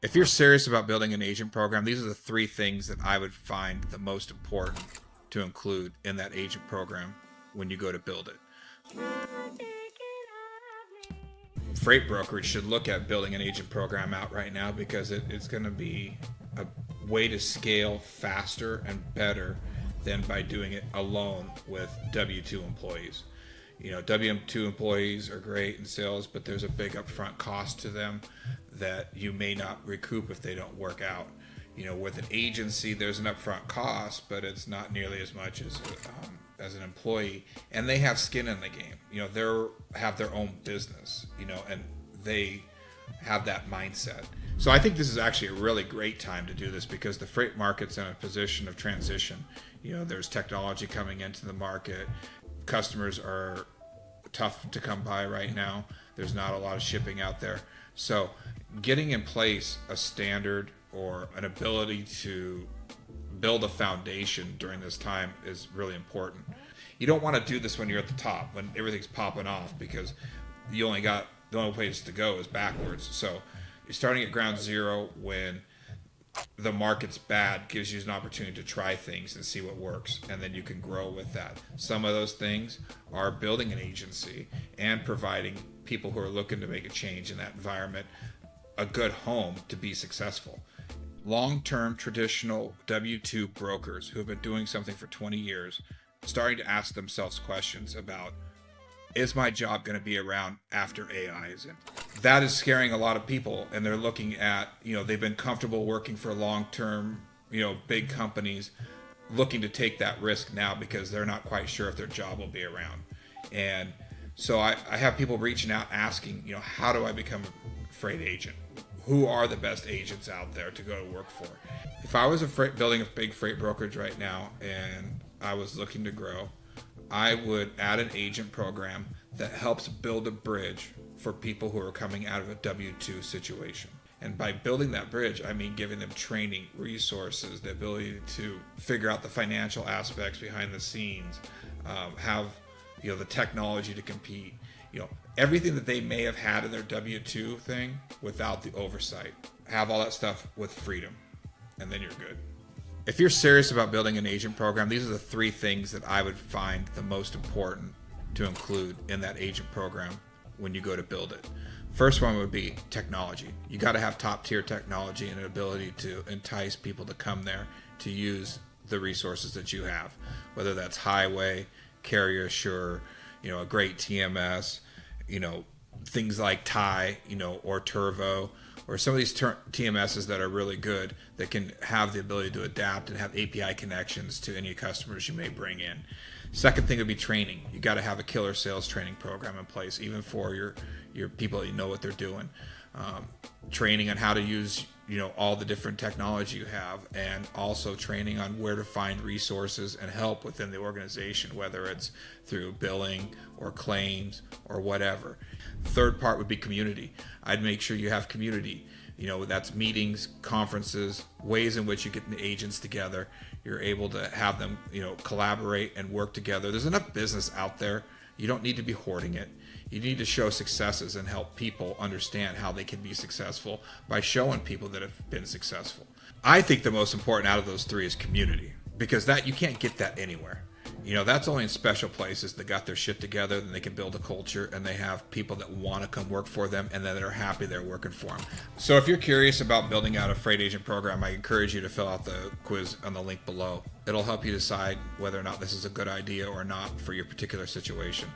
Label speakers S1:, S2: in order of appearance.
S1: If you're serious about building an agent program, these are the three things that I would find the most important to include in that agent program when you go to build it. Freight brokerage should look at building an agent program out right now because it's going to be a way to scale faster and better than by doing it alone with W-2 employees. You know, W-2 employees are great in sales, but there's a big upfront cost to them that you may not recoup if they don't work out. You know, with an agency, there's an upfront cost, but it's not nearly as much as an employee, and they have skin in the game. You know, they have their own business. You know, and they have that mindset. So I think this is actually a really great time to do this because the freight market's in a position of transition. You know, there's technology coming into the market. Customers are tough to come by right now. There's not a lot of shipping out there. So getting in place a standard or an ability to build a foundation during this time is really important. You don't want to do this when you're at the top, when everything's popping off, because the only place to go is backwards. So you're starting at ground zero when the market's bad, gives you an opportunity to try things and see what works, and then you can grow with that. Some of those things are building an agency and providing people who are looking to make a change in that environment a good home to be successful. Long-term traditional W-2 brokers who have been doing something for 20 years starting to ask themselves questions about, is my job going to be around after AI is in? That is scaring a lot of people, and they're looking at, you know, they've been comfortable working for long-term, you know, big companies, looking to take that risk now because they're not quite sure if their job will be around. And so I have people reaching out asking, you know, how do I become a freight agent? Who are the best agents out there to go to work for? If I was building a big freight brokerage right now and I was looking to grow, I would add an agent program that helps build a bridge for people who are coming out of a W-2 situation. And by building that bridge, I mean giving them training, resources, the ability to figure out the financial aspects behind the scenes, have, you know, the technology to compete, you know, everything that they may have had in their W-2 thing without the oversight. Have all that stuff with freedom, and then you're good. If you're serious about building an agent program, these are the three things that I would find the most important to include in that agent program when you go to build it. First one would be technology. You got to have top tier technology and an ability to entice people to come there to use the resources that you have, whether that's Highway, Carrier Assure, you know, a great TMS, you know, things like TIE, you know, or Turvo, or some of these TMSs that are really good that can have the ability to adapt and have API connections to any customers you may bring in. Second thing would be training. You got to have a killer sales training program in place, even for your people that know what they're doing. Training on how to use, you know, all the different technology you have, and also training on where to find resources and help within the organization, whether it's through billing or claims or whatever. Third part would be community. I'd make sure you have community. You know, that's meetings, conferences, ways in which you get the agents together. You're able to have them, you know, collaborate and work together. There's enough business out there. You don't need to be hoarding it. You need to show successes and help people understand how they can be successful by showing people that have been successful. I think the most important out of those three is community, because that you can't get that anywhere. You know, that's only in special places that got their shit together, and they can build a culture, and they have people that want to come work for them, and then they're happy they're working for them. So if you're curious about building out a freight agent program, I encourage you to fill out the quiz on the link below. It'll help you decide whether or not this is a good idea or not for your particular situation.